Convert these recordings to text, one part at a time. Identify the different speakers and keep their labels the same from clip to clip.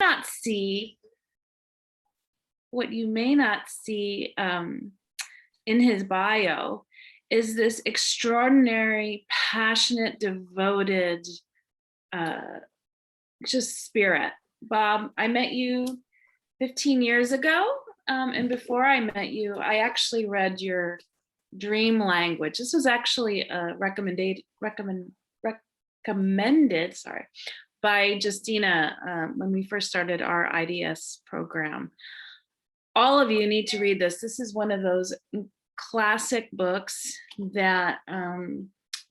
Speaker 1: not see, what you may not see in his bio is this extraordinary, passionate, devoted, just spirit. Bob, I met you 15 years ago. And before I met you, I actually read your dream language. This was actually recommended by Justina when we first started our IDS program. All of you need to read this. This is one of those classic books that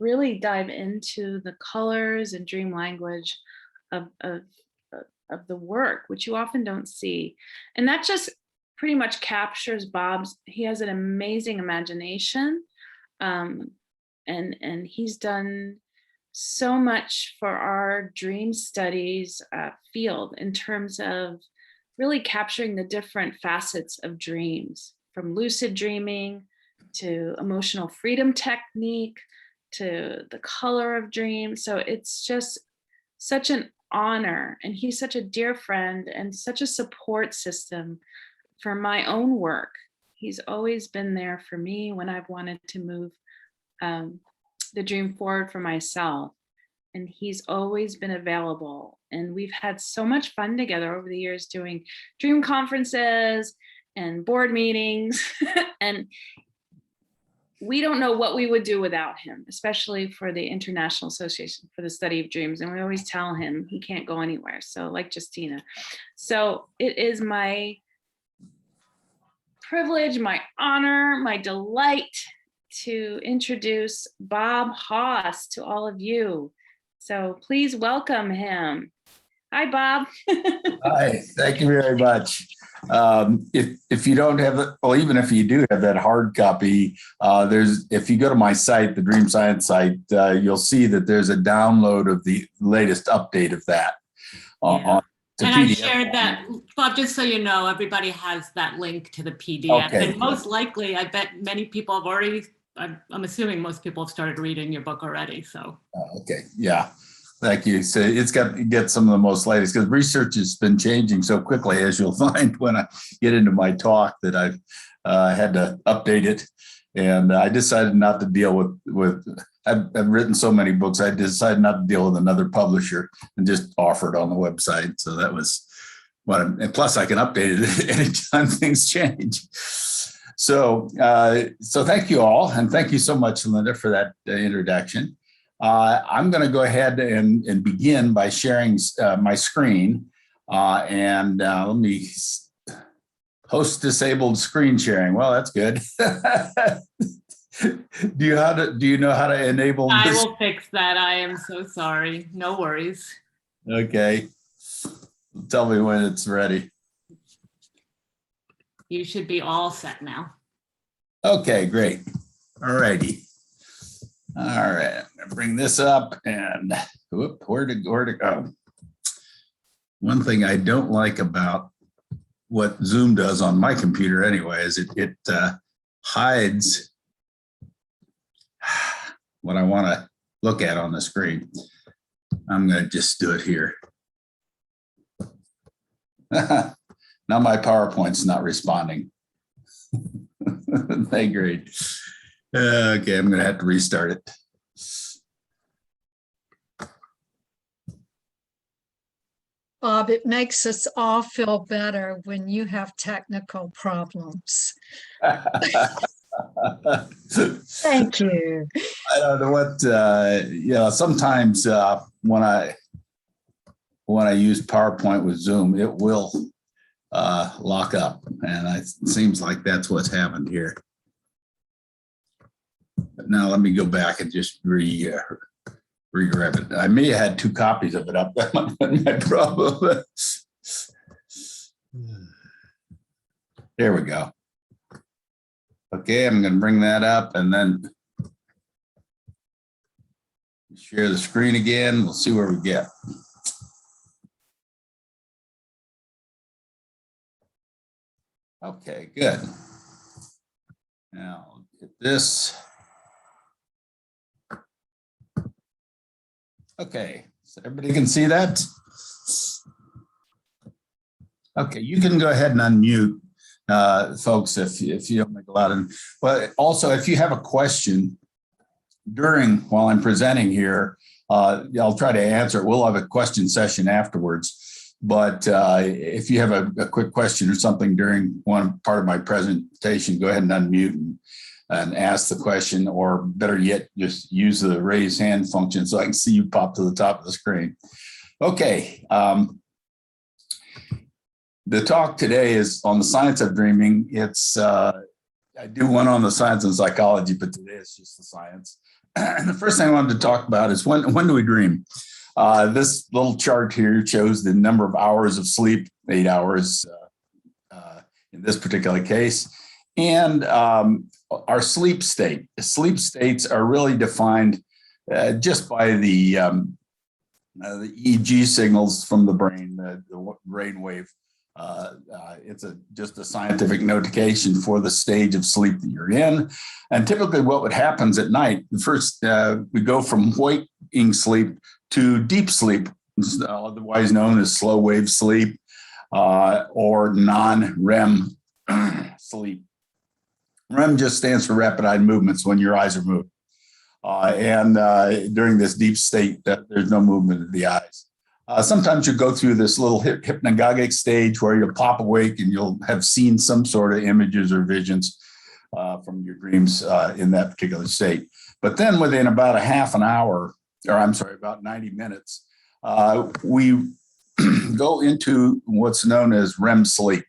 Speaker 1: really dive into the colors and dream language of the work, which you often don't see. And that just pretty much captures Bob's. He has an amazing imagination, and he's done so much for our dream studies field in terms of really capturing the different facets of dreams, from lucid dreaming to emotional freedom technique to the color of dreams. So it's just such an honor, and he's such a dear friend and such a support system for my own work. He's always been there for me when I've wanted to move the dream forward for myself. And he's always been available. And we've had so much fun together over the years doing dream conferences and board meetings. And we don't know what we would do without him, especially for the International Association for the Study of Dreams. And we always tell him he can't go anywhere. So like Justina. So it is my privilege, my honor, my delight to introduce Bob Haas to all of you. So please welcome him. Hi, Bob.
Speaker 2: Hi, thank you very much. If you don't have it, well, even if you do have that hard copy, if you go to my site, the Dream Science site, you'll see that there's a download of the latest update of that.
Speaker 3: Yeah. And
Speaker 2: PDF.
Speaker 3: I shared that, Bob, just so you know, everybody has that link to the PDF.
Speaker 2: Okay.
Speaker 3: And most likely, I bet many people have already, I'm assuming most people have started reading your book already, so.
Speaker 2: Okay, yeah, thank you. So it's got to get some of the most latest, because research has been changing so quickly, as you'll find when I get into my talk, that I've had to update it. And I decided not to deal with I've written so many books, I decided not to deal with another publisher and just offer it on the website. So that was what and plus I can update it anytime things change. So thank you all. And thank you so much, Linda, for that introduction. I'm going to go ahead and begin by sharing my screen. Let me host disabled screen sharing. Well, that's good. Do you know how to enable this?
Speaker 3: I will fix that. I am so sorry. No worries.
Speaker 2: Okay. Tell me when it's ready.
Speaker 3: You should be all set now.
Speaker 2: Okay, great. All righty. All right, I'm gonna bring this up and where to go? One thing I don't like about what Zoom does on my computer anyway is it hides what I want to look at on the screen. I'm going to just do it here. Now my PowerPoint's not responding. They agreed. Okay, I'm going to have to restart it.
Speaker 4: Bob, it makes us all feel better when you have technical problems. Thank you.
Speaker 2: I don't know what, sometimes when I use PowerPoint with Zoom, it will lock up, and it seems like that's what's happened here. But now let me go back and just re-grab it. I may have had two copies of it up. That might have been my problem. There we go. Okay, I'm going to bring that up and then share the screen again. We'll see where we get. Okay, good. Now I'll get this. Okay, so everybody can see that? Okay, you can go ahead and unmute, folks, if you don't make a lot of. But also, if you have a question while I'm presenting here, I'll try to answer it. We'll have a question session afterwards. But if you have a quick question or something during one part of my presentation, go ahead and unmute and ask the question, or better yet, just use the raise hand function so I can see you pop to the top of the screen. Okay. The talk today is on the science of dreaming. It's I do one on the science and psychology, but today it's just the science. And the first thing I wanted to talk about is when do we dream? This little chart here shows the number of hours of sleep, 8 hours in this particular case, and our sleep state. Sleep states are really defined just by the EEG signals from the brain, the brain wave. It's just a scientific notation for the stage of sleep that you're in. And typically what happens at night, first we go from waking sleep to deep sleep, otherwise known as slow wave sleep or non-REM sleep. REM just stands for rapid eye movements, when your eyes are moving. And during this deep state, there's no movement of the eyes. Sometimes you go through this little hypnagogic stage where you'll pop awake and you'll have seen some sort of images or visions from your dreams in that particular state. But then within about a half an hour, or I'm sorry, about 90 minutes, we go into what's known as REM sleep.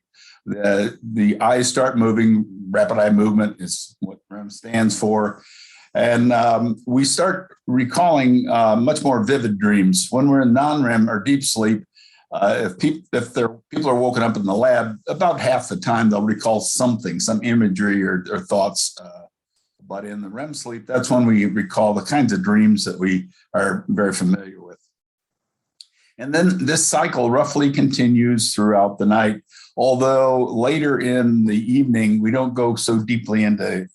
Speaker 2: The eyes start moving. Rapid eye movement is what REM stands for. And we start recalling much more vivid dreams. When we're in non-REM or deep sleep, if people are woken up in the lab, about half the time they'll recall something, some imagery or thoughts. But in the REM sleep, that's when we recall the kinds of dreams that we are very familiar with. And then this cycle roughly continues throughout the night, although later in the evening, we don't go so deeply into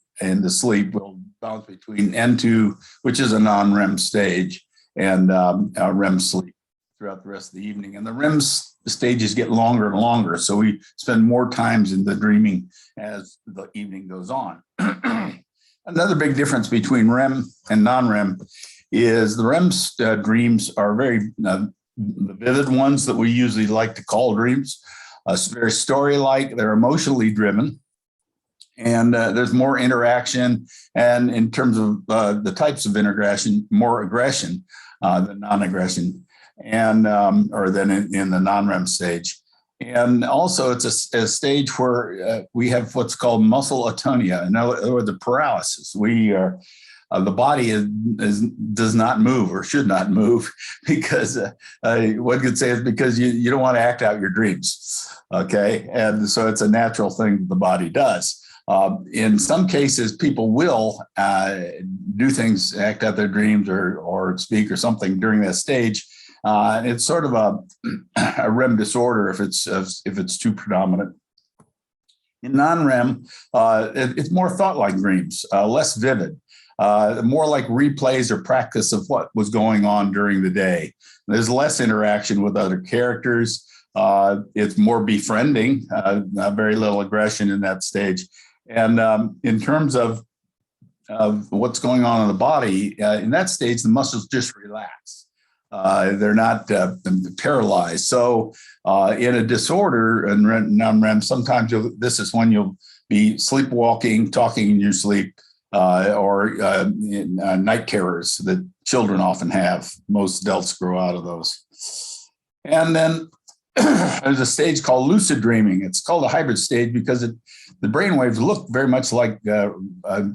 Speaker 2: sleep. We'll bounce between N2, which is a non-REM stage, and REM sleep throughout the rest of the evening. And the REM stages get longer and longer, so we spend more times in the dreaming as the evening goes on. Another big difference between REM and non-REM is the REM dreams are very the vivid ones that we usually like to call dreams. Very story-like, they're emotionally driven, and there's more interaction, and in terms of the types of interaction, more aggression than non-aggression, and or than in the non-REM stage. And also it's a stage where we have what's called muscle atonia, or the paralysis. We are the body does not move or should not move because one could say it's because you don't want to act out your dreams. Okay. And so it's a natural thing the body does. In some cases, people will do things, act out their dreams or speak or something during that stage. It's sort of a REM disorder if it's too predominant. In non-REM, it's more thought-like dreams, less vivid. More like replays or practice of what was going on during the day. There's less interaction with other characters. It's more befriending, very little aggression in that stage. And in terms of what's going on in the body, in that stage, the muscles just relax. They're not paralyzed. So in a disorder and non-REM, sometimes this is when you'll be sleepwalking, talking in your sleep, or night terrors that children often have. Most adults grow out of those. And then there's a stage called lucid dreaming. It's called a hybrid stage because the brain waves look very much like a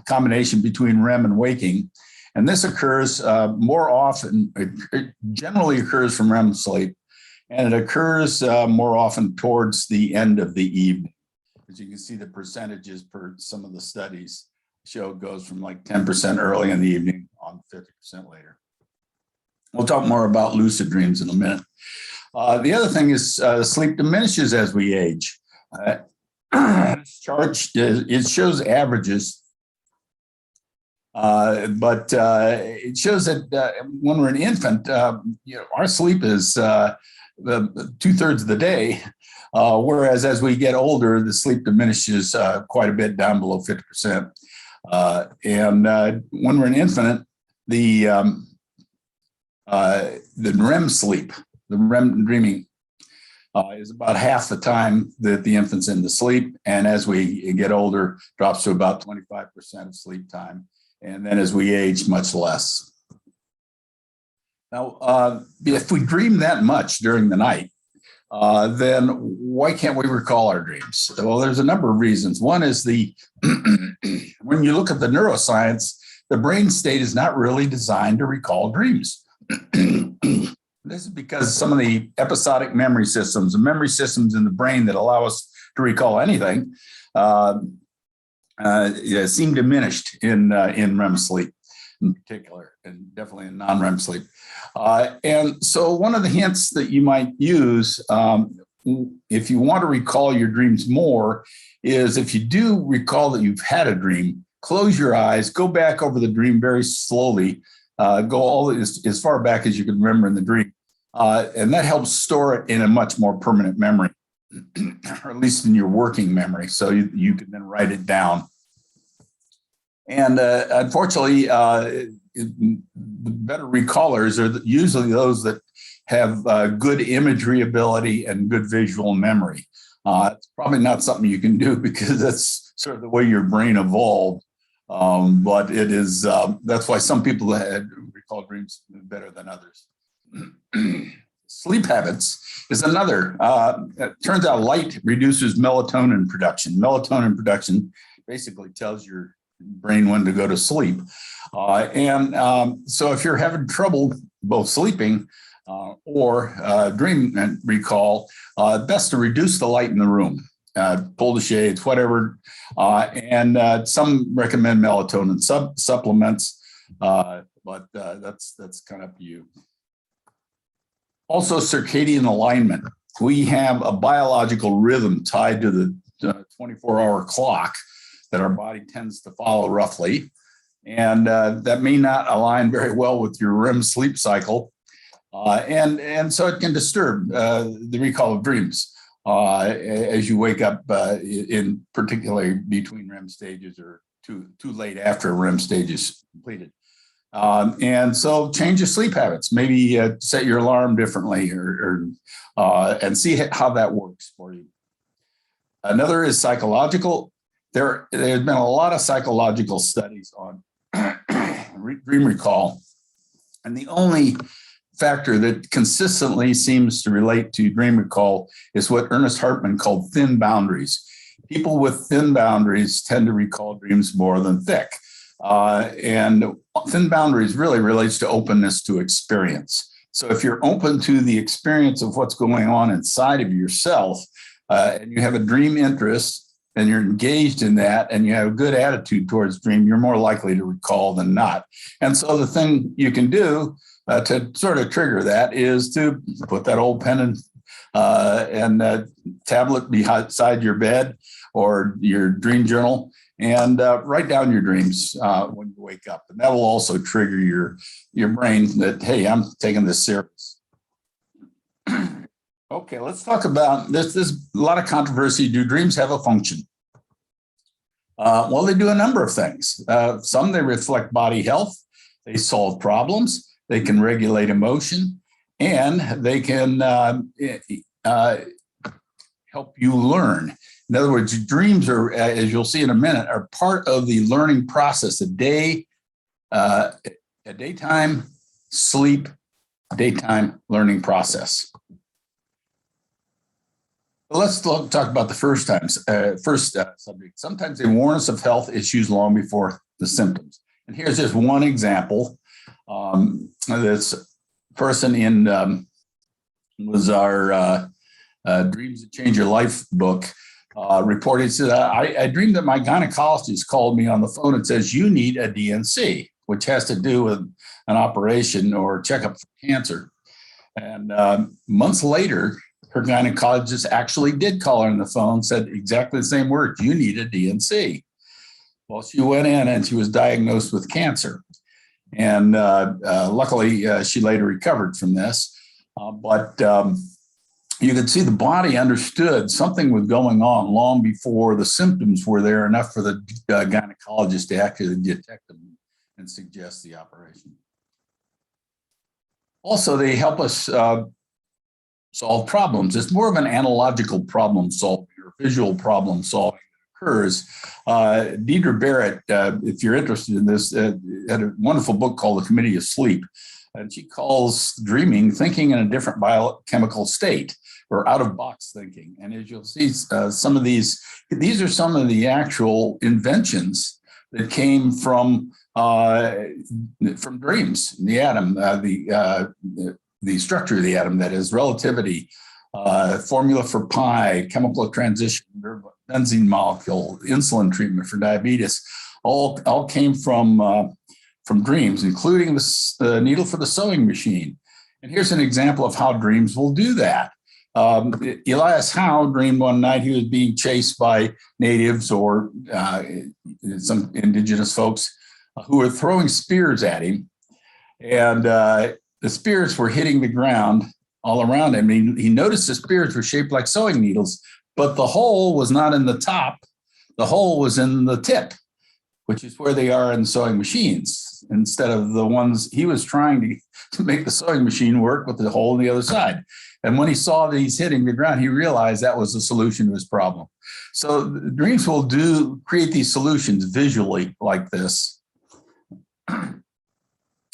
Speaker 2: combination between REM and waking. And this occurs more often, it generally occurs from REM sleep, and it occurs more often towards the end of the evening. As you can see, the percentages per some of the studies show it goes from like 10% early in the evening on 50% later. We'll talk more about lucid dreams in a minute. The other thing is sleep diminishes as we age. This chart, it shows averages, but it shows that when we're an infant, our sleep is 2/3 of the day. Whereas as we get older, the sleep diminishes quite a bit, down below 50%. And when we're an infant, the REM sleep, the REM dreaming, is about half the time that the infant's into sleep. And as we get older, drops to about 25% of sleep time. And then as we age, much less. Now, if we dream that much during the night, then why can't we recall our dreams? Well, there's a number of reasons. One is when you look at the neuroscience, the brain state is not really designed to recall dreams. This is because some of the episodic memory systems, the memory systems in the brain that allow us to recall anything, seem diminished in REM sleep in particular, and definitely in non-REM sleep. And so one of the hints that you might use if you want to recall your dreams more is if you do recall that you've had a dream, close your eyes, go back over the dream very slowly, go all as far back as you can remember in the dream. And that helps store it in a much more permanent memory, or at least in your working memory, so you can then write it down. And unfortunately, the better recallers are usually those that have good imagery ability and good visual memory. It's probably not something you can do because that's sort of the way your brain evolved. But it is, that's why some people recall dreams better than others. Sleep habits is another. It turns out light reduces melatonin production. Melatonin production basically tells your brain when to go to sleep. So if you're having trouble both sleeping or dream recall, best to reduce the light in the room, pull the shades, whatever. And some recommend melatonin supplements, but that's kind of up to you. Also, circadian alignment. We have a biological rhythm tied to the 24-hour clock that our body tends to follow roughly. And that may not align very well with your REM sleep cycle. And so it can disturb the recall of dreams as you wake up, in particularly between REM stages or too late after REM stage is completed. And so change your sleep habits, maybe set your alarm differently and see how that works for you. Another is psychological. There's been a lot of psychological studies on dream recall. And the only factor that consistently seems to relate to dream recall is what Ernest Hartman called thin boundaries. People with thin boundaries tend to recall dreams more than thick. And thin boundaries really relates to openness to experience. So if you're open to the experience of what's going on inside of yourself, and you have a dream interest, and you're engaged in that, and you have a good attitude towards dream, you're more likely to recall than not. And so the thing you can do to sort of trigger that is to put that old pen and tablet beside your bed or your dream journal and write down your dreams when you wake up. And that will also trigger your brain that, hey, I'm taking this serious. Okay, let's talk about this. There's a lot of controversy. Do dreams have a function? Well, they do a number of things. Some, they reflect body health. They solve problems. They can regulate emotion. And they can help you learn. In other words, dreams are, as you'll see in a minute, are part of the learning process. A daytime sleep, daytime learning process. Let's talk about the first subject. Sometimes they warn us of health issues long before the symptoms. And here's just one example. This person was our Dreams That Change Your Life book, reported, said, I dreamed that my gynecologist called me on the phone and says, you need a DNC, which has to do with an operation or checkup for cancer. And months later, her gynecologist actually did call her on the phone, said exactly the same words, you need a DNC. Well, she went in and she was diagnosed with cancer. And luckily, she later recovered from this. But you could see the body understood something was going on long before the symptoms were there enough for the gynecologist to actually detect them and suggest the operation. Also, they help us solve problems. It's more of an analogical problem solving or visual problem solving that occurs. Deidre Barrett, if you're interested in this, had a wonderful book called The Committee of Sleep. And she calls dreaming thinking in a different biochemical state or out of box thinking. And as you'll see, some of these are some of the actual inventions that came from dreams, the atom, the structure of the atom, that is relativity, formula for pi, chemical transition, benzene molecule, insulin treatment for diabetes, all came from dreams, including the needle for the sewing machine. And here's an example of how dreams will do that. Elias Howe dreamed one night he was being chased by natives or some indigenous folks who were throwing spears at him. And the spears were hitting the ground all around him. He noticed the spears were shaped like sewing needles, but the hole was not in the top. The hole was in the tip, which is where they are in sewing machines, instead of the ones he was trying to make the sewing machine work with the hole on the other side. And when he saw these hitting the ground, he realized that was the solution to his problem. So dreams will create these solutions visually like this. And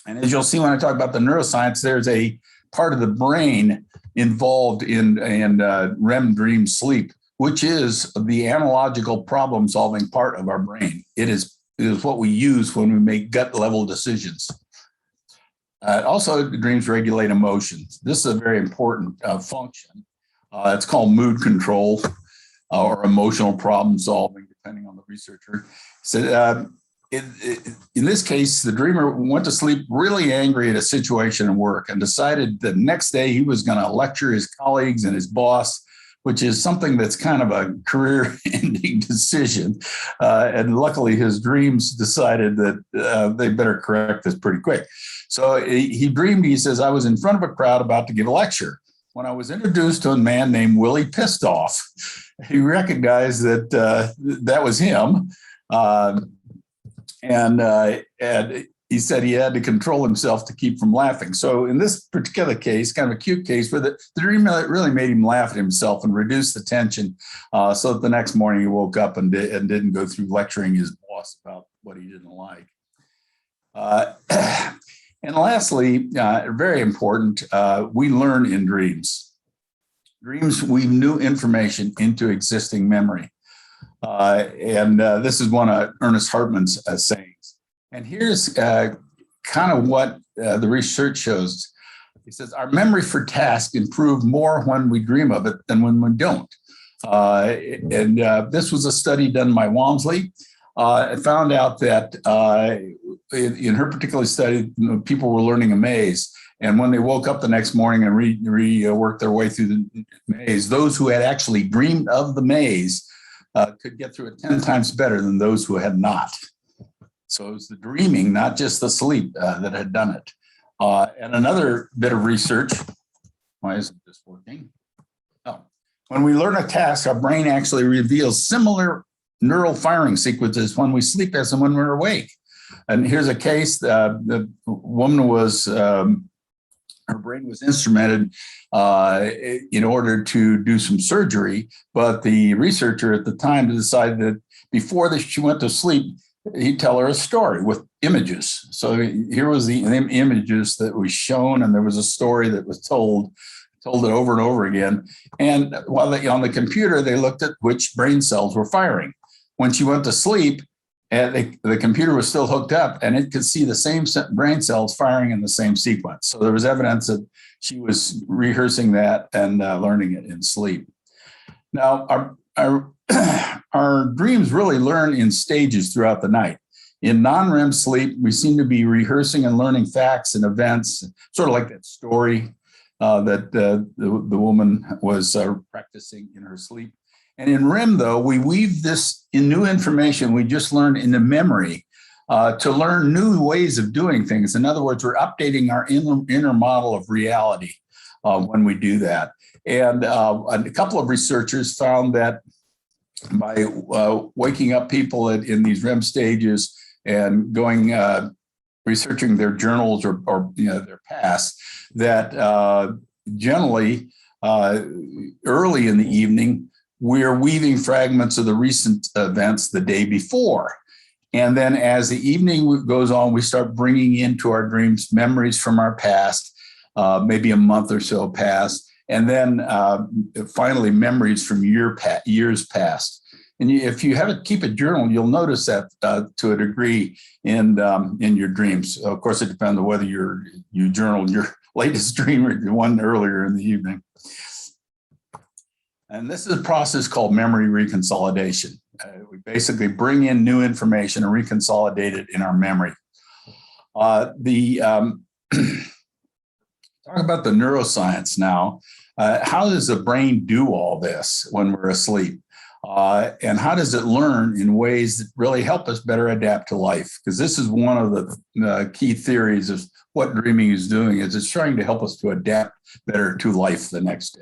Speaker 2: as you'll see when I talk about the neuroscience, there's a part of the brain involved in REM dream sleep, which is the analogical problem solving part of our brain. It is what we use when we make gut level decisions. Also, dreams regulate emotions. This is a very important function. It's called mood control or emotional problem solving, depending on the researcher. So, in this case, the dreamer went to sleep really angry at a situation at work and decided the next day he was going to lecture his colleagues and his boss, which is something that's kind of a career-ending decision. And luckily, his dreams decided that they better correct this pretty quick. So he dreamed, he says, I was in front of a crowd about to give a lecture when I was introduced to a man named Willie Pistoff. He recognized that that was him. And he said he had to control himself to keep from laughing. So in this particular case, kind of a cute case, where the dream really made him laugh at himself and reduce the tension, so that the next morning he woke up and didn't go through lecturing his boss about what he didn't like. And lastly, very important, we learn in dreams. Dreams weave new information into existing memory. And this is one of Ernest Hartman's sayings. And here's kind of what the research shows. He says, our memory for tasks improve more when we dream of it than when we don't. And this was a study done by Walmsley. It found out that in her particular study, people were learning a maze. And when they woke up the next morning and reworked their way through the maze, those who had actually dreamed of the maze could get through it 10 times better than those who had not. So it was the dreaming, not just the sleep, that had done it. And another bit of research, why isn't this working? Oh, when we learn a task, our brain actually reveals similar neural firing sequences when we sleep as and when we're awake. And here's a case, the woman was, her brain was instrumented in order to do some surgery, but the researcher at the time decided that before she went to sleep, he'd tell her a story with images. So here was the images that was shown, and there was a story that was told it over and over again. And while on the computer, they looked at which brain cells were firing. When she went to sleep, and the computer was still hooked up, and it could see the same brain cells firing in the same sequence. So there was evidence that she was rehearsing that and learning it in sleep. Now, our dreams really learn in stages throughout the night. In non-REM sleep, we seem to be rehearsing and learning facts and events, sort of like that story that the woman was practicing in her sleep. And in REM, though, we weave this in new information we just learned into memory to learn new ways of doing things. In other words, we're updating our inner model of reality. when we do that. And a couple of researchers found that by waking up people in these REM stages and going researching their journals or their past, that generally early in the evening, we're weaving fragments of the recent events the day before. And then as the evening goes on, we start bringing into our dreams memories from our past, maybe a month or so past, and then finally memories from years past. And if you keep a journal, you'll notice that to a degree in your dreams. Of course, it depends on whether you journal your latest dream or the one earlier in the evening. And this is a process called memory reconsolidation. We basically bring in new information and reconsolidate it in our memory. Talk about the neuroscience now. How does the brain do all this when we're asleep? And how does it learn in ways that really help us better adapt to life? Because this is one of the key theories of what dreaming is doing, is it's trying to help us to adapt better to life the next day.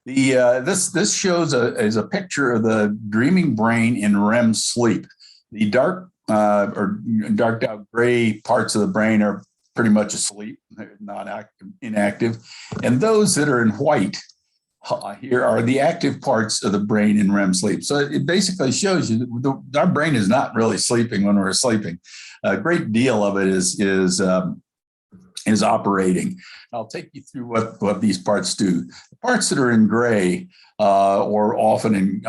Speaker 2: This shows a picture of the dreaming brain in REM sleep. The dark or darked out gray parts of the brain are pretty much asleep, they're not inactive, and those that are in white here are the active parts of the brain in REM sleep. So it basically shows you that our brain is not really sleeping when we're sleeping. A great deal of it is operating. I'll take you through what these parts do. The parts that are in gray or often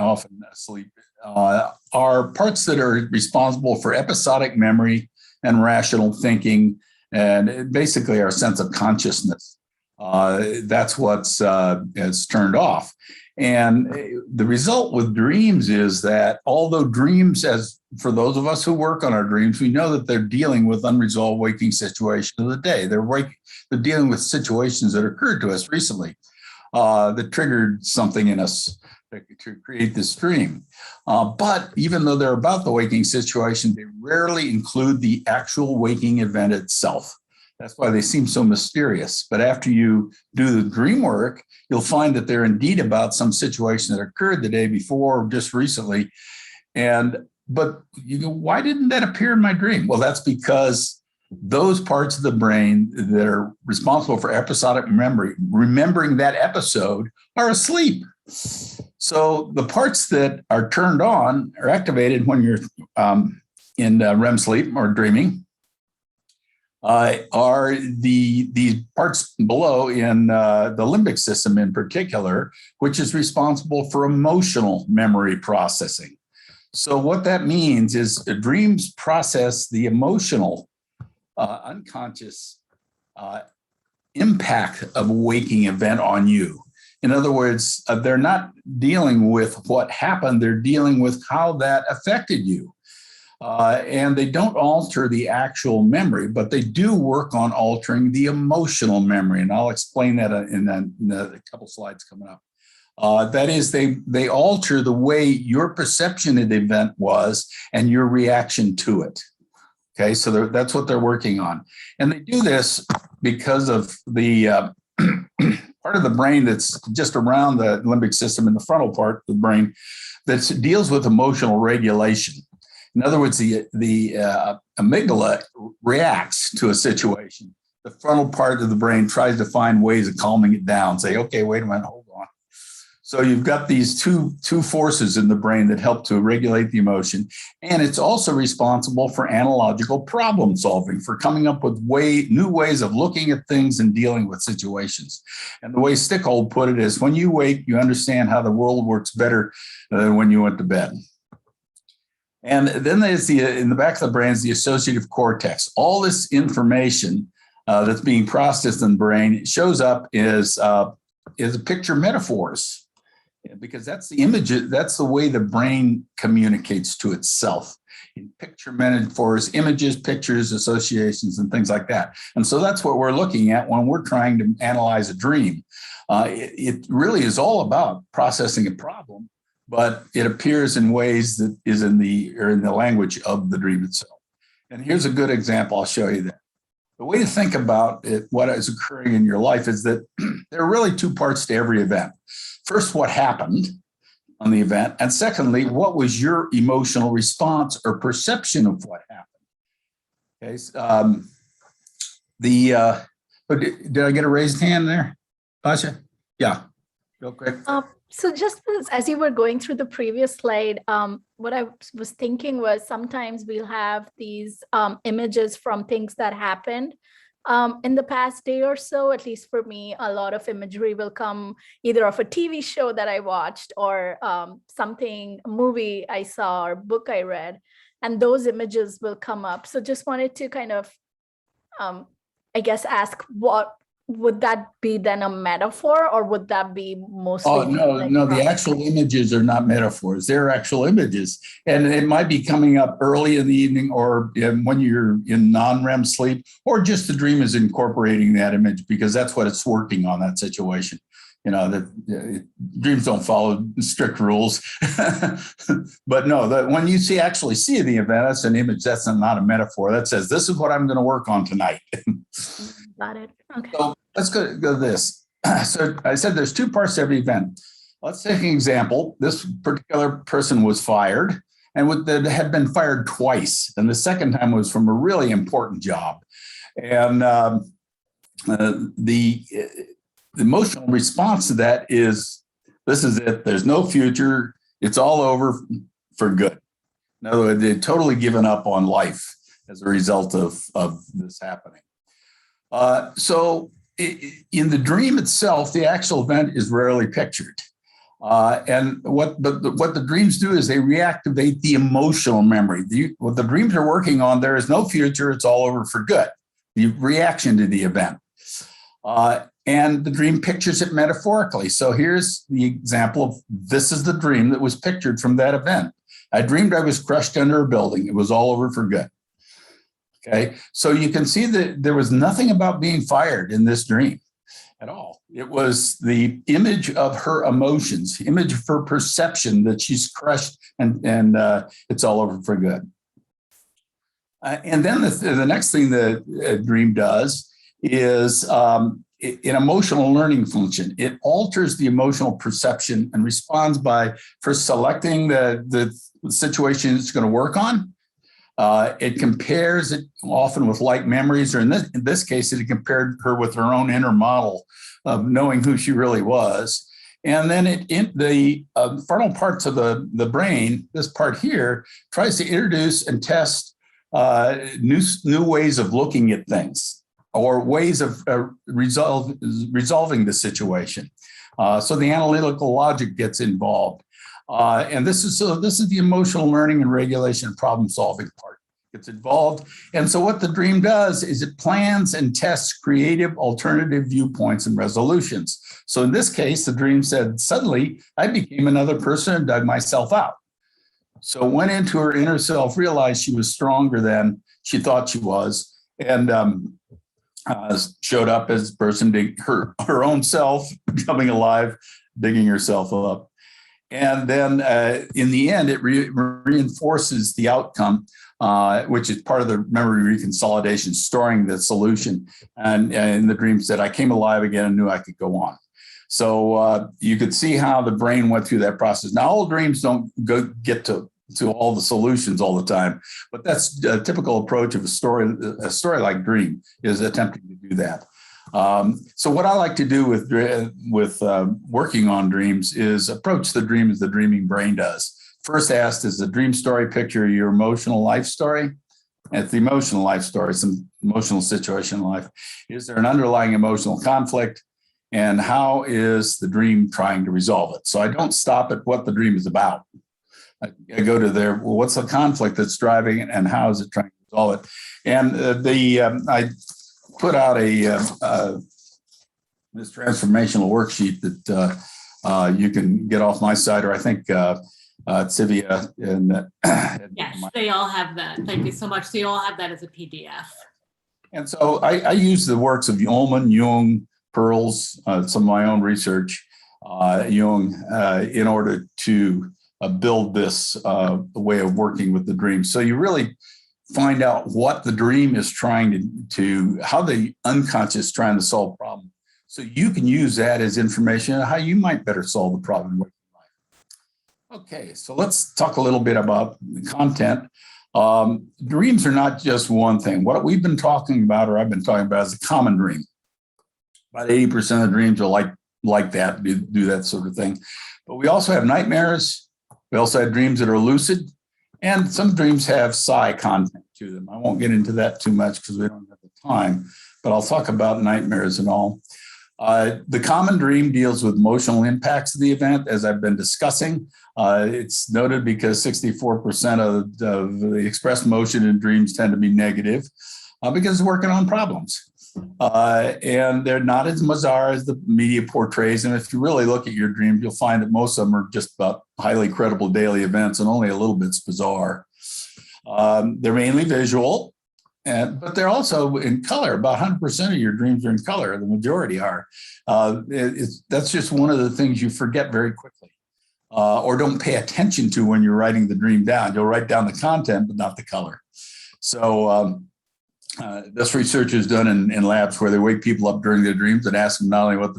Speaker 2: asleep are parts that are responsible for episodic memory and rational thinking, and basically our sense of consciousness. That's what's turned off. And the result with dreams is that although dreams, as for those of us who work on our dreams, we know that they're dealing with unresolved waking situations of the day. They're dealing with situations that occurred to us recently that triggered something in us to create this dream. But even though they're about the waking situation, they rarely include the actual waking event itself. That's why they seem so mysterious. But after you do the dream work, you'll find that they're indeed about some situation that occurred the day before or just recently. But you go, why didn't that appear in my dream? Well, that's because those parts of the brain that are responsible for episodic memory, remembering that episode, are asleep. So the parts that are turned on are activated when you're in REM sleep or dreaming. Are the parts below in the limbic system in particular, which is responsible for emotional memory processing. So what that means is dreams process the emotional, unconscious impact of a waking event on you. In other words, they're not dealing with what happened, they're dealing with how that affected you. And they don't alter the actual memory, but they do work on altering the emotional memory. And I'll explain that in a couple slides coming up. That is, they alter the way your perception of the event was and your reaction to it. Okay, so that's what they're working on. And they do this because of the part of the brain that's just around the limbic system in the frontal part of the brain that deals with emotional regulation. In other words, the amygdala reacts to a situation. The frontal part of the brain tries to find ways of calming it down, say, okay, wait a minute, hold on. So you've got these two forces in the brain that help to regulate the emotion. And it's also responsible for analogical problem solving, for coming up with new ways of looking at things and dealing with situations. And the way Stickhold put it is, when you wake, you understand how the world works better than when you went to bed. And then there's in the back of the brain is the associative cortex. All this information that's being processed in the brain shows up as picture metaphors, because that's the image. That's the way the brain communicates to itself. In picture metaphors, images, pictures, associations, and things like that. And so that's what we're looking at when we're trying to analyze a dream. It really is all about processing a problem, but it appears in ways that is in the language of the dream itself. And here's a good example. I'll show you that. The way to think about it, what is occurring in your life, is that there are really two parts to every event. First, what happened on the event, and secondly, what was your emotional response or perception of what happened? Okay. Did I get a raised hand there, Basha? Yeah, real quick.
Speaker 5: So just as you were going through the previous slide, what I was thinking was sometimes we'll have these images from things that happened in the past day or so. At least for me, a lot of imagery will come either of a TV show that I watched or a movie I saw or book I read, and those images will come up. So just wanted to kind of, I guess, ask, what would that be then, a metaphor, or would that be mostly?
Speaker 2: Oh, no, the actual images are not metaphors. They're actual images. And it might be coming up early in the evening, or when you're in non-REM sleep, or just the dream is incorporating that image because that's what it's working on, that situation. Dreams don't follow strict rules. But no, when you actually see the event, that's an image. That's not a metaphor. That says, this is what I'm going to work on tonight.
Speaker 5: Got it. Okay.
Speaker 2: So let's go to this. So I said there's two parts to every event. Let's take an example. This particular person was fired, and had been fired twice. And the second time was from a really important job. And the emotional response to that is, this is it. There's no future. It's all over for good. In other words, they'd totally given up on life as a result of this happening. So in the dream itself, the actual event is rarely pictured. And what the dreams do is they reactivate the emotional memory. What the dreams are working on, there is no future. It's all over for good. The reaction to the event. And the dream pictures it metaphorically. So here's the example of, this is the dream that was pictured from that event. I dreamed I was crushed under a building. It was all over for good. Okay, so you can see that there was nothing about being fired in this dream at all. It was the image of her emotions, image of her perception that she's crushed and it's all over for good. And then the next thing that a dream does is an emotional learning function. It alters the emotional perception and responds by first selecting the situation it's going to work on. It compares it often with like memories, or in this case, it compared her with her own inner model of knowing who she really was. And then the frontal parts of the brain, this part here, tries to introduce and test new ways of looking at things, or ways of resolving the situation. So the analytical logic gets involved. And this is the emotional learning and regulation and problem solving part gets involved. And so what the dream does is it plans and tests creative alternative viewpoints and resolutions. So in this case, the dream said, suddenly I became another person and dug myself out. So went into her inner self, realized she was stronger than she thought she was, and showed up as a person, her own self, coming alive, digging herself up. And then in the end, it reinforces the outcome, which is part of the memory reconsolidation, storing the solution. And in the dream said, I came alive again and knew I could go on. So you could see how the brain went through that process. Now, all dreams don't get to all the solutions all the time, but that's a typical approach of a story like Dream, is attempting to do that. So what I like to do with working on dreams is approach the dream as the dreaming brain does. First asked, is the dream story picture your emotional life story? And it's the emotional life story, some emotional situation in life. Is there an underlying emotional conflict? And how is the dream trying to resolve it? So I don't stop at what the dream is about. I go to there, well, what's the conflict that's driving it and how is it trying to resolve it? And I put out this transformational worksheet that you can get off my site, or I think Civia and
Speaker 3: yes, they all have that. Thank you so much. So you all have that as a PDF.
Speaker 2: And so I use the works of Ullman, Jung, Pearls, some of my own research, Jung, in order to build this way of working with the dream. So you really find out what the dream is trying to how the unconscious is trying to solve a problem. So you can use that as information on how you might better solve the problem in waking life. Okay, so let's talk a little bit about the content. Dreams are not just one thing. What we've been talking about, or I've been talking about, is a common dream. About 80% of dreams are like that, do that sort of thing. But we also have nightmares. We also have dreams that are lucid. And some dreams have psi content to them. I won't get into that too much because we don't have the time, but I'll talk about nightmares and all. The common dream deals with emotional impacts of the event, as I've been discussing. It's noted because 64% of the expressed emotion in dreams tend to be negative because it's working on problems. And they're not as bizarre as the media portrays. And if you really look at your dreams, you'll find that most of them are just about highly credible daily events and only a little bit's bizarre. They're mainly visual. But they're also in color. About 100% of your dreams are in color. The majority are. That's just one of the things you forget very quickly or don't pay attention to when you're writing the dream down. You'll write down the content, but not the color. So this research is done in labs where they wake people up during their dreams and ask them not only what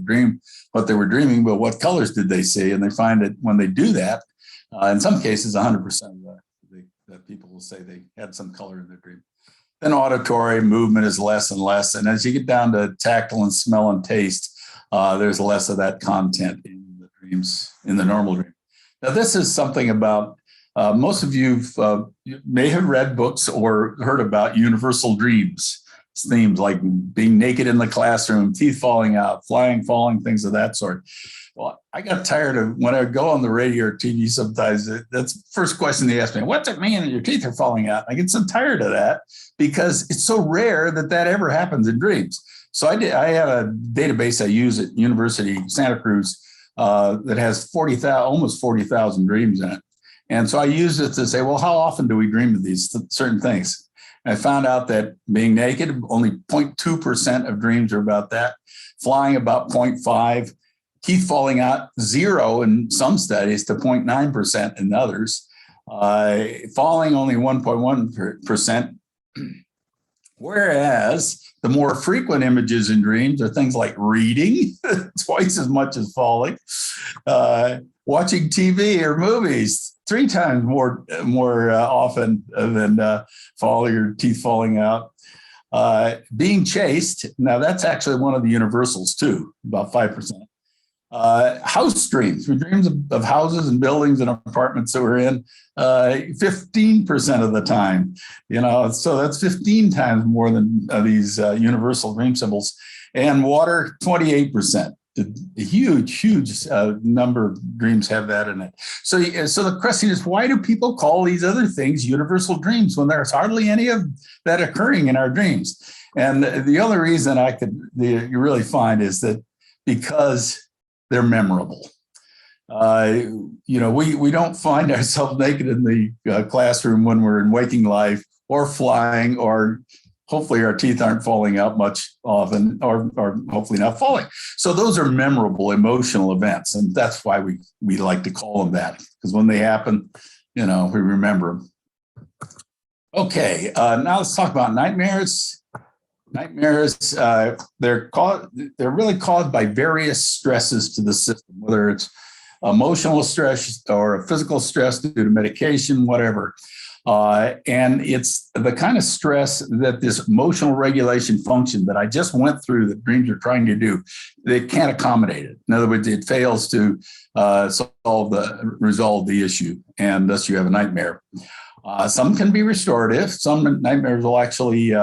Speaker 2: they were dreaming, but what colors did they see. And they find that when they do that, in some cases, 100% of the people will say they had some color in their dream. Then auditory movement is less and less. And as you get down to tactile and smell and taste, there's less of that content in the dreams, in the normal dream. Now, this is something about, most of you may have read books or heard about universal dreams. Themes like being naked in the classroom, teeth falling out, flying, falling, things of that sort. Well, I got tired of when I go on the radio or TV sometimes, that's the first question they ask me, what's it mean that your teeth are falling out? I get so tired of that because it's so rare that ever happens in dreams. So I have a database I use at University of Santa Cruz that has almost 40,000 dreams in it. And so I use it to say, well, how often do we dream of these certain things? And I found out that being naked, only 0.2% of dreams are about that. Flying, about 0.5%. Teeth falling out, 0 in some studies to 0.9% in others. Falling, only 1.1%. Whereas the more frequent images in dreams are things like reading, twice as much as falling, watching TV or movies, 3 times more often than falling or teeth falling out. Being chased, now that's actually one of the universals too, about 5%. House dreams. We dreams of houses and buildings and apartments that we're in 15% of the time, so that's 15 times more than these universal dream symbols. And water, 28%. A huge number of dreams have that in it. So the question is, why do people call these other things universal dreams when there's hardly any of that occurring in our dreams? And the only reason you really find is that because they're memorable. We don't find ourselves naked in the classroom when we're in waking life or flying, or hopefully our teeth aren't falling out much often, or hopefully not falling. So those are memorable emotional events. And that's why we like to call them that, because when they happen, we remember them. Okay, now let's talk about nightmares. Nightmares, they're really caused by various stresses to the system, whether it's emotional stress or a physical stress due to medication, whatever. And it's the kind of stress that this emotional regulation function that I just went through that dreams are trying to do, they can't accommodate it. In other words, it fails to resolve the issue, and thus you have a nightmare. Some can be restorative. Some nightmares will actually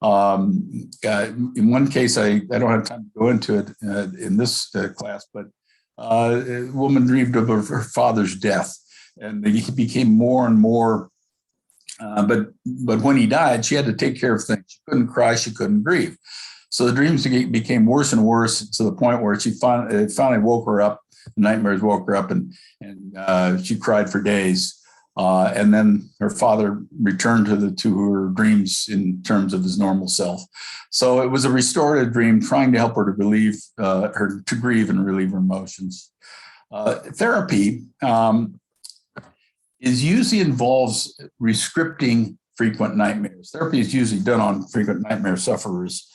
Speaker 2: in one case, I don't have time to go into it in this class, but a woman dreamed of her father's death, and he became more and more. But when he died, she had to take care of things. She couldn't cry, she couldn't grieve. So the dreams became worse and worse to the point where it finally woke her up. The nightmares woke her up, and she cried for days. And then her father returned to her dreams in terms of his normal self. So it was a restorative dream, trying to help her to relieve her to grieve and relieve her emotions. Therapy is usually involves rescripting frequent nightmares. Therapy is usually done on frequent nightmare sufferers.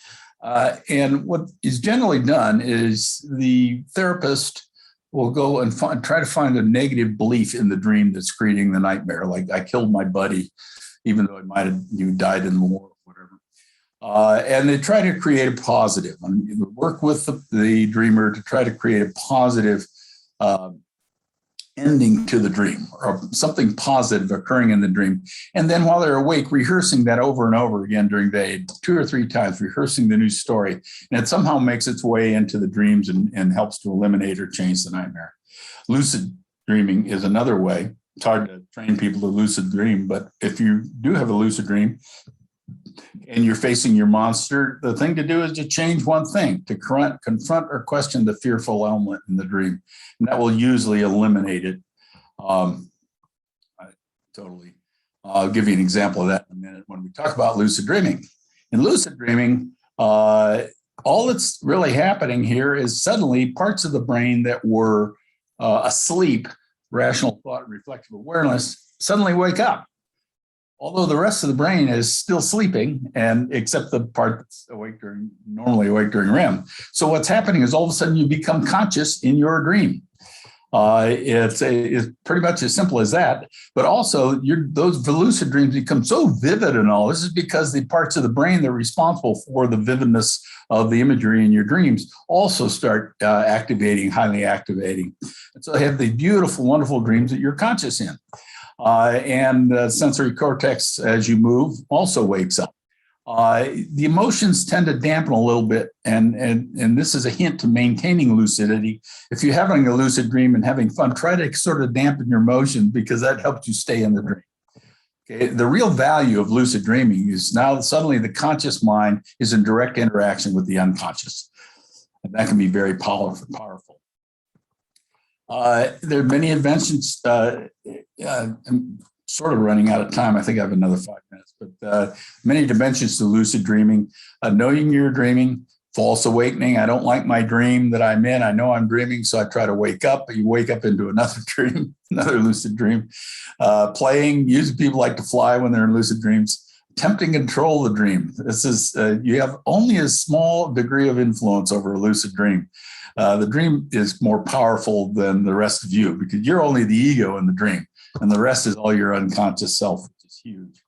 Speaker 2: And what is generally done is the therapist will go and try to find a negative belief in the dream that's creating the nightmare. Like, I killed my buddy, even though you died in the war, or whatever. And they try to create a positive and work with the dreamer to try to create a positive ending to the dream, or something positive occurring in the dream. And then while they're awake, rehearsing that over and over again during the day, 2 or 3 times, rehearsing the new story. And it somehow makes its way into the dreams and helps to eliminate or change the nightmare. Lucid dreaming is another way. It's hard to train people to lucid dream, but if you do have a lucid dream and you're facing your monster, the thing to do is to change one thing, to confront or question the fearful element in the dream. And that will usually eliminate it. I'll give you an example of that in a minute when we talk about lucid dreaming. In lucid dreaming, all that's really happening here is suddenly parts of the brain that were asleep, rational thought and reflective awareness, suddenly wake up. Although the rest of the brain is still sleeping, and except the part that's normally awake during REM. So what's happening is all of a sudden you become conscious in your dream. It's pretty much as simple as that. But also, those lucid dreams become so vivid and all. This is because the parts of the brain that are responsible for the vividness of the imagery in your dreams also start highly activating. And so they have the beautiful, wonderful dreams that you're conscious in. And the sensory cortex, as you move, also wakes up. The emotions tend to dampen a little bit, and this is a hint to maintaining lucidity. If you're having a lucid dream and having fun, try to sort of dampen your emotion, because that helps you stay in the dream. Okay. The real value of lucid dreaming is now suddenly the conscious mind is in direct interaction with the unconscious, and that can be very powerful. There are many inventions. I'm sort of running out of time. I think I have another 5 minutes, but many dimensions to lucid dreaming. Knowing you're dreaming, false awakening. I don't like my dream that I'm in. I know I'm dreaming, so I try to wake up. But you wake up into another dream, another lucid dream. Playing. Usually people like to fly when they're in lucid dreams. Attempting to control the dream. This is you have only a small degree of influence over a lucid dream. The dream is more powerful than the rest of you, because you're only the ego in the dream, and the rest is all your unconscious self, which is huge.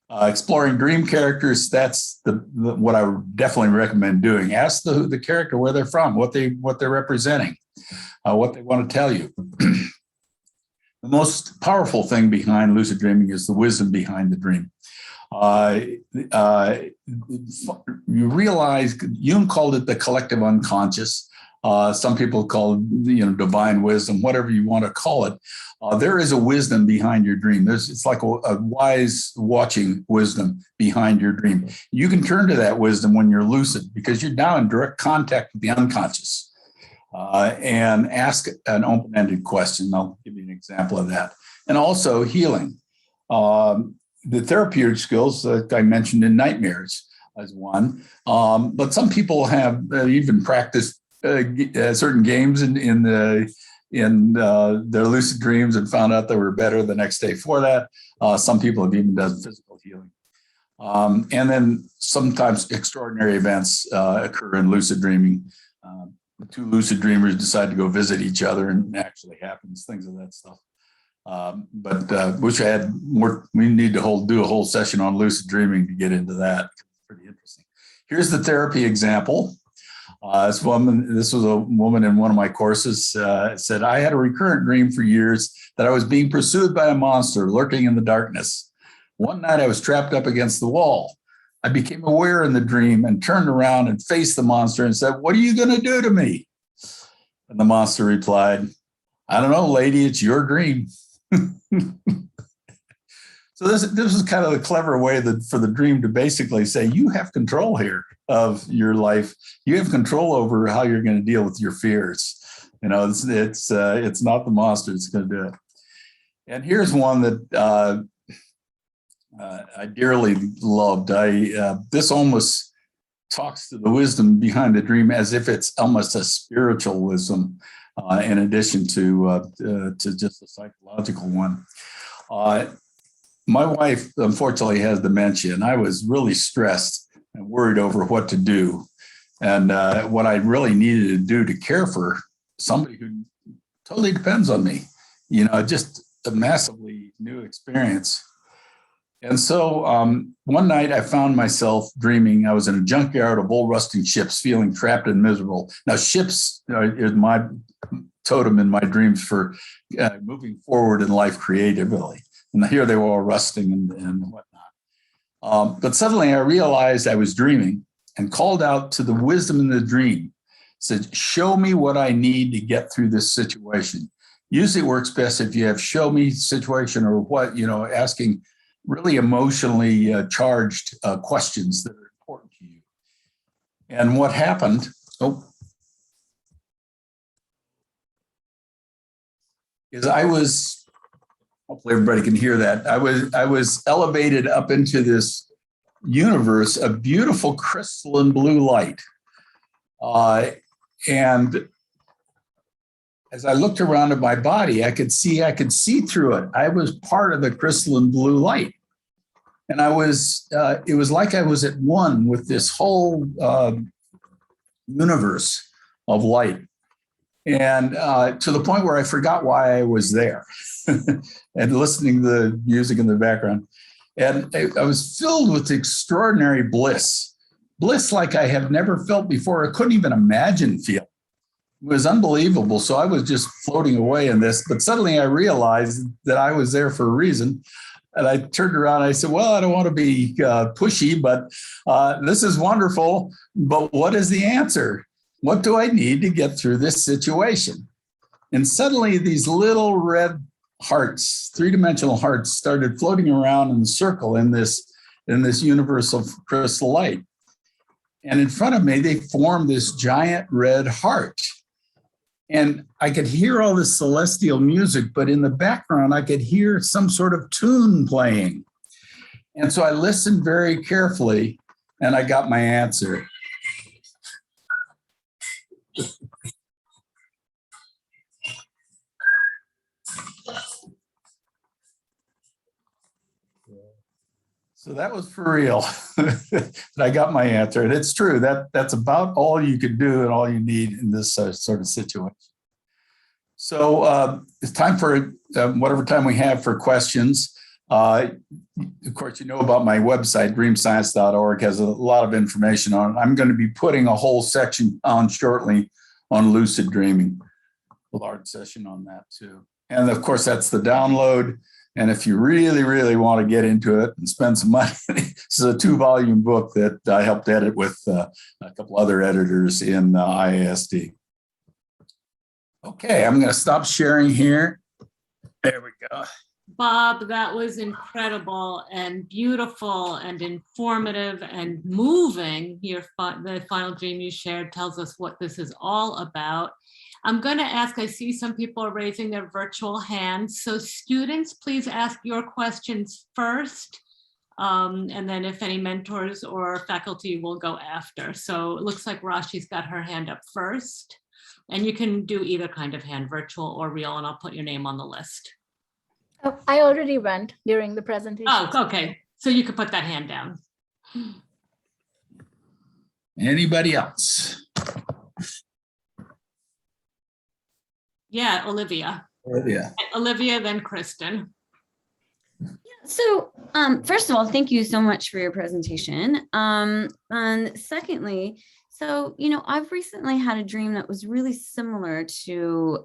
Speaker 2: Exploring dream characters, that's what I would definitely recommend doing. Ask the character where they're from, what they're representing, what they want to tell you. The most powerful thing behind lucid dreaming is the wisdom behind the dream. You realize, Jung called it the collective unconscious. Some people call it, divine wisdom, whatever you want to call it. There is a wisdom behind your dream. It's like a wise watching wisdom behind your dream. You can turn to that wisdom when you're lucid, because you're now in direct contact with the unconscious, and ask an open-ended question. I'll give you an example of that. And also healing. The therapeutic skills that I mentioned in nightmares as one, but some people have even practiced certain games in their lucid dreams and found out they were better the next day for that. Some people have even done physical healing. And then sometimes extraordinary events occur in lucid dreaming. Two lucid dreamers decide to go visit each other, and it actually happens, things of that stuff. But wish I had more. We need to do a whole session on lucid dreaming to get into that. It's pretty interesting. Here's the therapy example. This was a woman in one of my courses, said, I had a recurrent dream for years that I was being pursued by a monster lurking in the darkness. One night I was trapped up against the wall. I became aware in the dream and turned around and faced the monster and said, what are you going to do to me? And the monster replied, I don't know, lady, it's your dream. So this is kind of the clever way for the dream to basically say, you have control here of your life. You have control over how you're going to deal with your fears. It's not the monster that's going to do it. And here's one that I dearly loved. This almost talks to the wisdom behind the dream as if it's almost a spiritual wisdom, in addition to just a psychological one. my wife unfortunately has dementia, and I was really stressed and worried over what to do. And what I really needed to do to care for somebody who totally depends on me, just a massively new experience. And so one night I found myself dreaming. I was in a junkyard of old rusting ships, feeling trapped and miserable. Now, ships is my totem in my dreams for moving forward in life creatively. And here they were all rusting and whatnot. But suddenly I realized I was dreaming and called out to the wisdom in the dream, said, show me what I need to get through this situation. Usually it works best if you have show me situation or what, asking really emotionally charged questions that are important to you. And what happened, is I was, hopefully everybody can hear that, I was elevated up into this universe of beautiful crystalline blue light. And as I looked around at my body, I could see through it. I was part of the crystalline blue light. And it was like I was at one with this whole universe of light. And to the point where I forgot why I was there and listening to the music in the background. And I was filled with extraordinary bliss like I have never felt before. I couldn't even imagine feeling. It was unbelievable. So I was just floating away in this, but suddenly I realized that I was there for a reason. And I turned around and I said, well, I don't want to be pushy, but this is wonderful. But what is the answer? What do I need to get through this situation? And suddenly these little red hearts, three-dimensional hearts, started floating around in the circle in this universe of crystal light. And in front of me, they formed this giant red heart. And I could hear all this celestial music, but in the background, I could hear some sort of tune playing. And so I listened very carefully, and I got my answer. So that was for real. I got my answer. And it's true. That's about all you could do and all you need in this sort of situation. So it's time for whatever time we have for questions. Of course, you know about my website, dreamscience.org, has a lot of information on it. I'm going to be putting a whole section on shortly on lucid dreaming, a large session on that too. And of course, that's the download. And if you really, really want to get into it and spend some money, this is a 2-volume book that I helped edit with a couple other editors in ISD. Okay, I'm going to stop sharing here. There we go.
Speaker 3: Bob, that was incredible and beautiful and informative and moving. The final dream you shared tells us what this is all about. I'm going to ask, I see some people are raising their virtual hands. So students, please ask your questions first. And then if any mentors or faculty will go after. So it looks like Rashi's got her hand up first. And you can do either kind of hand, virtual or real, and I'll put your name on the list.
Speaker 5: Oh, I already went during the presentation.
Speaker 3: Oh, okay. So you could put that hand down.
Speaker 2: Anybody else?
Speaker 3: Yeah, Olivia. Olivia, then Kristen.
Speaker 6: So first of all, thank you so much for your presentation. And secondly, so, I've recently had a dream that was really similar to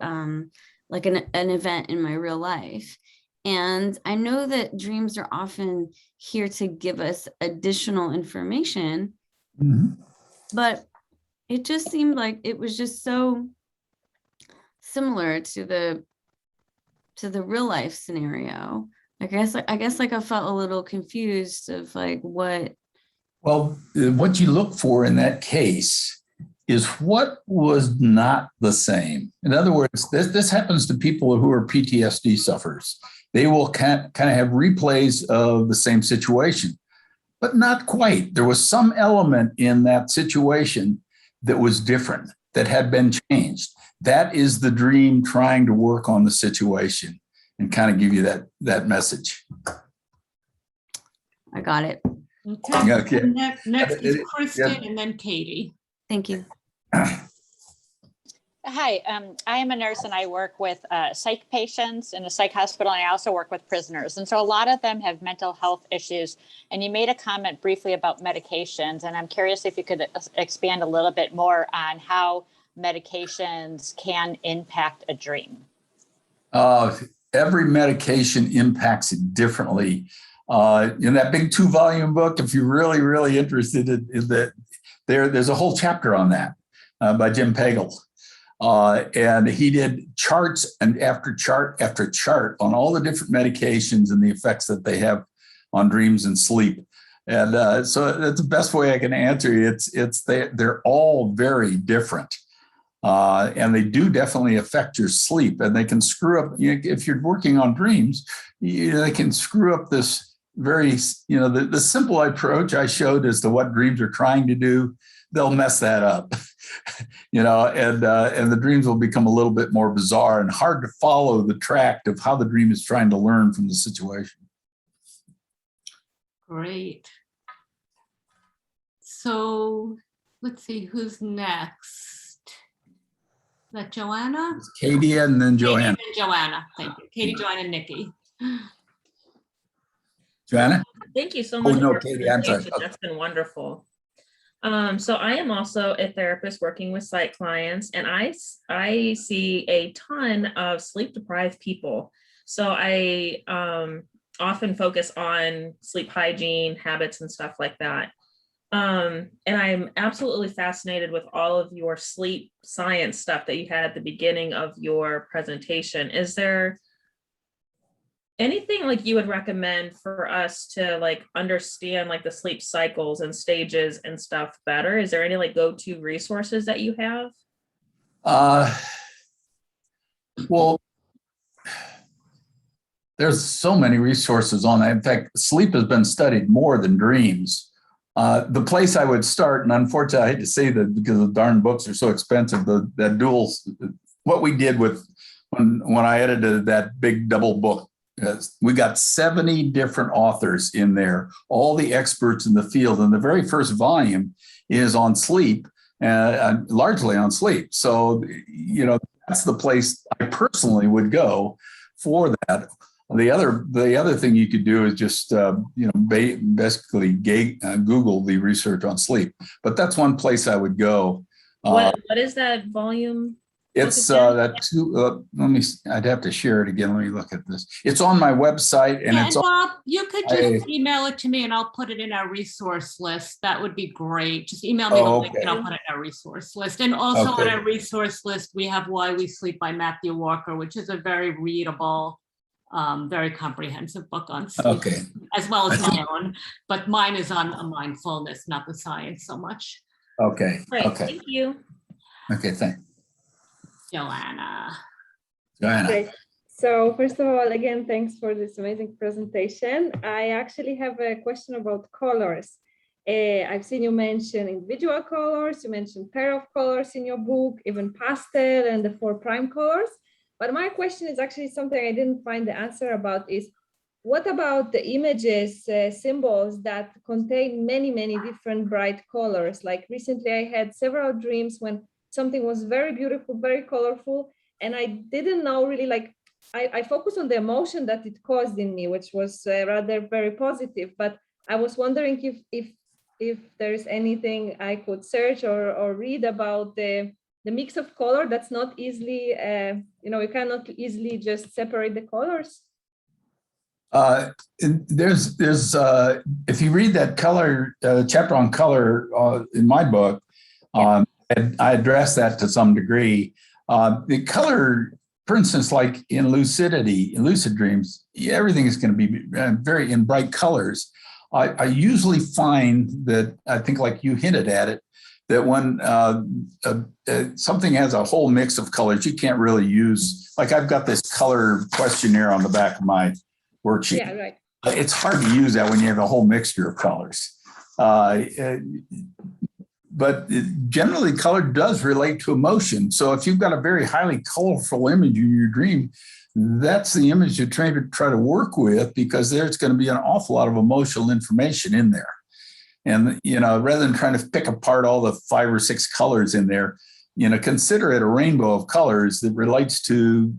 Speaker 6: like an event in my real life. And I know that dreams are often here to give us additional information, but it just seemed like it was just so similar to the real life scenario. I guess like I felt a little confused of like what.
Speaker 2: Well, what you look for in that case is what was not the same. In other words, this happens to people who are PTSD sufferers. They will kind of have replays of the same situation, but not quite. There was some element in that situation that was different, that had been changed. That is the dream trying to work on the situation and kind of give you that message.
Speaker 6: I got it.
Speaker 3: Okay.
Speaker 2: Okay.
Speaker 3: Next is
Speaker 2: Yeah.
Speaker 3: Kristen and then Katie.
Speaker 6: Thank you.
Speaker 7: Hi, I am a nurse and I work with psych patients in a psych hospital. And I also work with prisoners. And so a lot of them have mental health issues. And you made a comment briefly about medications. And I'm curious if you could expand a little bit more on how medications can impact a dream.
Speaker 2: Every medication impacts it differently. In that big 2-volume book, if you're really, really interested in that, there's a whole chapter on that by Jim Pagel. And he did charts and after chart after chart on all the different medications and the effects that they have on dreams and sleep. And so that's the best way I can answer you. They're all very different. And they do definitely affect your sleep, and they can screw up, if you're working on dreams, they can screw up this very, the simple approach I showed as to what dreams are trying to do, they'll mess that up, and the dreams will become a little bit more bizarre and hard to follow the track of how the dream is trying to learn from the situation.
Speaker 3: Great. So let's see who's next. Is that Joanna?
Speaker 2: It's Katie and then Joanna.
Speaker 3: Katie and Joanna. Thank you. Katie, Joanna, and Nikki.
Speaker 2: Joanna?
Speaker 8: Thank you so much.
Speaker 2: no,
Speaker 8: for
Speaker 2: Katie,
Speaker 8: your
Speaker 2: I'm sorry.
Speaker 8: presentation. That's been wonderful. So I am also a therapist working with psych clients, and I see a ton of sleep deprived people. So I often focus on sleep hygiene, habits, and stuff like that. And I'm absolutely fascinated with all of your sleep science stuff that you had at the beginning of your presentation. Is there anything like you would recommend for us to like understand like the sleep cycles and stages and stuff better? Is there any like go-to resources that you have?
Speaker 2: Well, there's so many resources on that. In fact, sleep has been studied more than dreams. The place I would start, and unfortunately I hate to say that because the darn books are so expensive, that dual, what we did with when I edited that big double book, we got 70 different authors in there, all the experts in the field. And the very first volume is on sleep, largely on sleep. So, that's the place I personally would go for that. The other thing you could do is just, basically Google the research on sleep. But that's one place I would go.
Speaker 8: What is that volume?
Speaker 2: It's that two. I'd have to share it again. Let me look at this. It's on my website, and it's.
Speaker 3: Bob, you could just email it to me, and I'll put it in our resource list. That would be great. Just email me the link, and I'll put it in our resource list. And also on our resource list, we have "Why We Sleep" by Matthew Walker, which is a very readable, very comprehensive book on sleep, as well as my own. But mine is on a mindfulness, not the science so much.
Speaker 2: Okay.
Speaker 8: Right.
Speaker 2: Okay.
Speaker 8: Thank you.
Speaker 2: Okay. Thanks.
Speaker 3: Joanna.
Speaker 9: Great. So first of all, again, thanks for this amazing presentation. I actually have a question about colors. I've seen you mention individual colors, you mentioned pair of colors in your book, even pastel and the 4 prime colors. But my question is actually something I didn't find the answer about is, what about the images, symbols that contain many, many different bright colors? Like recently I had several dreams when something was very beautiful, very colorful, and I didn't know really, like, I focused on the emotion that it caused in me, which was rather very positive. But I was wondering if there's anything I could search or read about the mix of color that's not easily, you cannot easily just separate the colors.
Speaker 2: There's if you read that color chapter on color in my book, I address that to some degree. The color, for instance, like in lucidity, in lucid dreams, everything is going to be very in bright colors. I usually find that, I think like you hinted at it, that when something has a whole mix of colors, you can't really use, like I've got this color questionnaire on the back of my worksheet.
Speaker 9: Yeah, right.
Speaker 2: It's hard to use that when you have a whole mixture of colors. But generally, color does relate to emotion. So if you've got a very highly colorful image in your dream, that's the image you're trying to try to work with, because there's going to be an awful lot of emotional information in there. And, rather than trying to pick apart all the 5 or 6 colors in there, consider it a rainbow of colors that relates to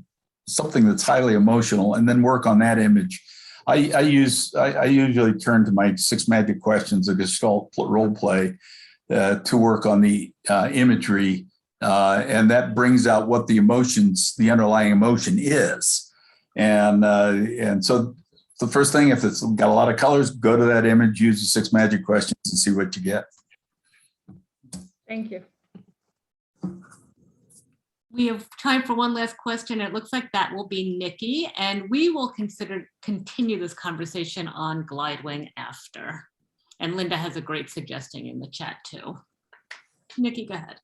Speaker 2: something that's highly emotional, and then work on that image. I usually turn to my 6 magic questions, a Gestalt role play, to work on the imagery. And that brings out what the underlying emotion is. And so the first thing, if it's got a lot of colors, go to that image, use the 6 magic questions and see what you get.
Speaker 9: Thank you.
Speaker 3: We have time for one last question. It looks like that will be Nikki, and we will continue this conversation on Glidewing after. And Linda has a great suggestion in the chat too. Nikki, go ahead.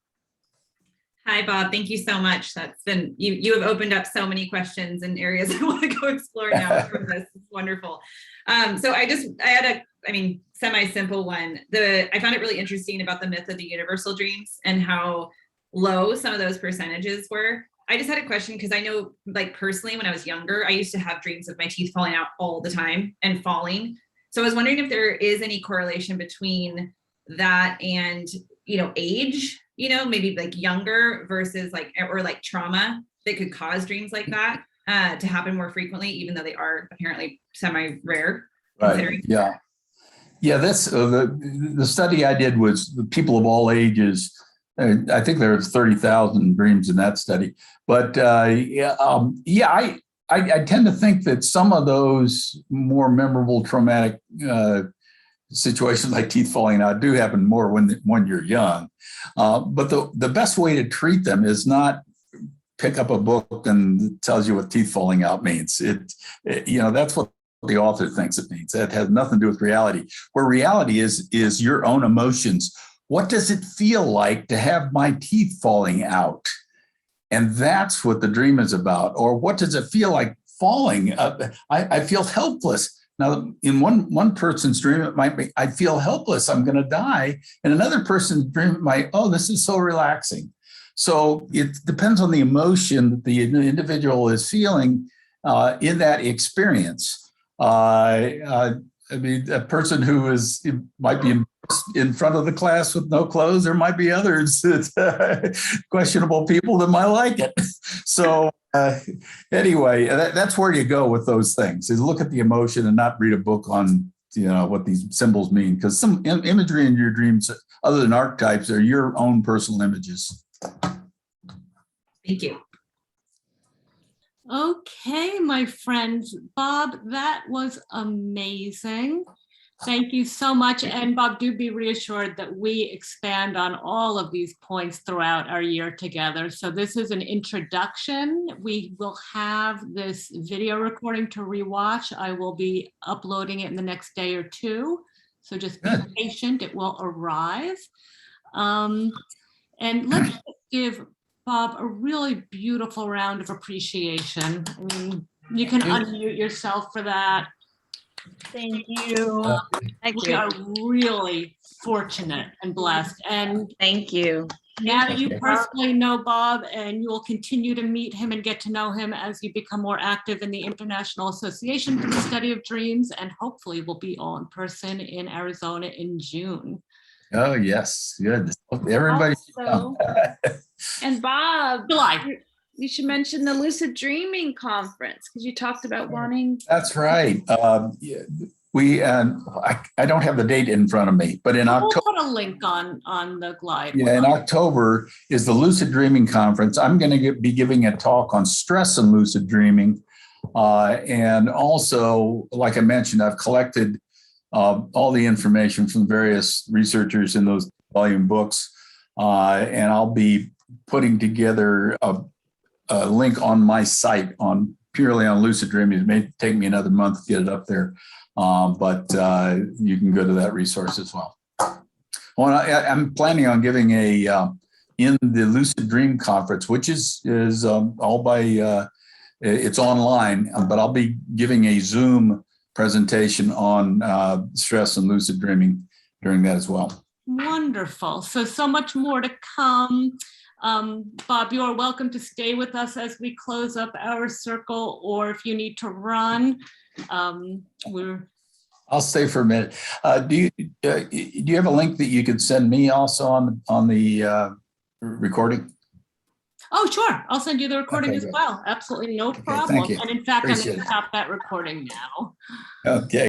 Speaker 10: Hi, Bob. Thank you so much. That's been, you have opened up so many questions and areas I want to go explore now from this. It's wonderful. So I had a semi-simple one. I found it really interesting about the myth of the universal dreams and how low some of those percentages were. I just had a question because I know, like, personally, when I was younger, I used to have dreams of my teeth falling out all the time and falling. So I was wondering if there is any correlation between that and, age, maybe like younger versus or trauma that could cause dreams like that to happen more frequently, even though they are apparently semi-rare.
Speaker 2: Right. Yeah. Yeah. That's the study I did was the people of all ages. I think there was 30,000 dreams in that study, but I tend to think that some of those more memorable traumatic situations like teeth falling out do happen more when you're young. But the best way to treat them is not pick up a book and it tells you what teeth falling out means. That's what the author thinks it means. That has nothing to do with reality. Where reality is your own emotions. What does it feel like to have my teeth falling out? And that's what the dream is about. Or what does it feel like falling? I feel helpless. Now, in one person's dream, it might be, I feel helpless, I'm going to die. And another person's dream, it might, oh, this is so relaxing. So it depends on the emotion that the individual is feeling in that experience. A person who might be in front of the class with no clothes. There might be others, questionable people that might like it. So anyway, that's where you go with those things, is look at the emotion and not read a book on what these symbols mean, because some imagery in your dreams, other than archetypes, are your own personal images.
Speaker 10: Thank you.
Speaker 3: Okay, my friends. Bob, that was amazing. Thank you so much. And Bob, do be reassured that we expand on all of these points throughout our year together. So this is an introduction. We will have this video recording to rewatch. I will be uploading it in the next day or two. So just be patient, it will arrive. And let's give Bob a really beautiful round of appreciation. I mean, you can unmute yourself for that.
Speaker 11: Thank you.
Speaker 3: We are really fortunate and blessed. And
Speaker 11: thank you.
Speaker 3: Now that you personally know Bob, and you will continue to meet him and get to know him as you become more active in the International Association for the Study of Dreams, and hopefully we'll be all in person in Arizona in June.
Speaker 2: Oh, yes. Good. Everybody.
Speaker 1: And Bob,
Speaker 3: July.
Speaker 1: you should mention the Lucid Dreaming Conference, because you talked about wanting.
Speaker 2: That's right. I don't have the date in front of me, but in October.
Speaker 3: We'll put a link on the Glide.
Speaker 2: Yeah, in October is the Lucid Dreaming Conference. I'm going to be giving a talk on stress and lucid dreaming. And also, like I mentioned, I've collected all the information from various researchers in those volume books. And I'll be putting together a link on my site purely on lucid dreaming. It may take me another month to get it up there, but you can go to that resource as well. Well, I'm planning on giving in the Lucid Dream Conference, which is all by it's online, but I'll be giving a Zoom presentation on stress and lucid dreaming during that as well.
Speaker 3: Wonderful. So much more to come. Bob, you are welcome to stay with us as we close up our circle, or if you need to run,
Speaker 2: I'll stay for a minute. Do you have a link that you could send me also on the recording?
Speaker 3: Oh, sure. I'll send you the recording
Speaker 2: Okay,
Speaker 3: as
Speaker 2: good.
Speaker 3: well. Absolutely no
Speaker 2: Okay,
Speaker 3: problem.
Speaker 2: thank you.
Speaker 3: And in fact, I'm
Speaker 2: Appreciate
Speaker 3: going to
Speaker 2: it.
Speaker 3: stop that recording now.
Speaker 2: Okay.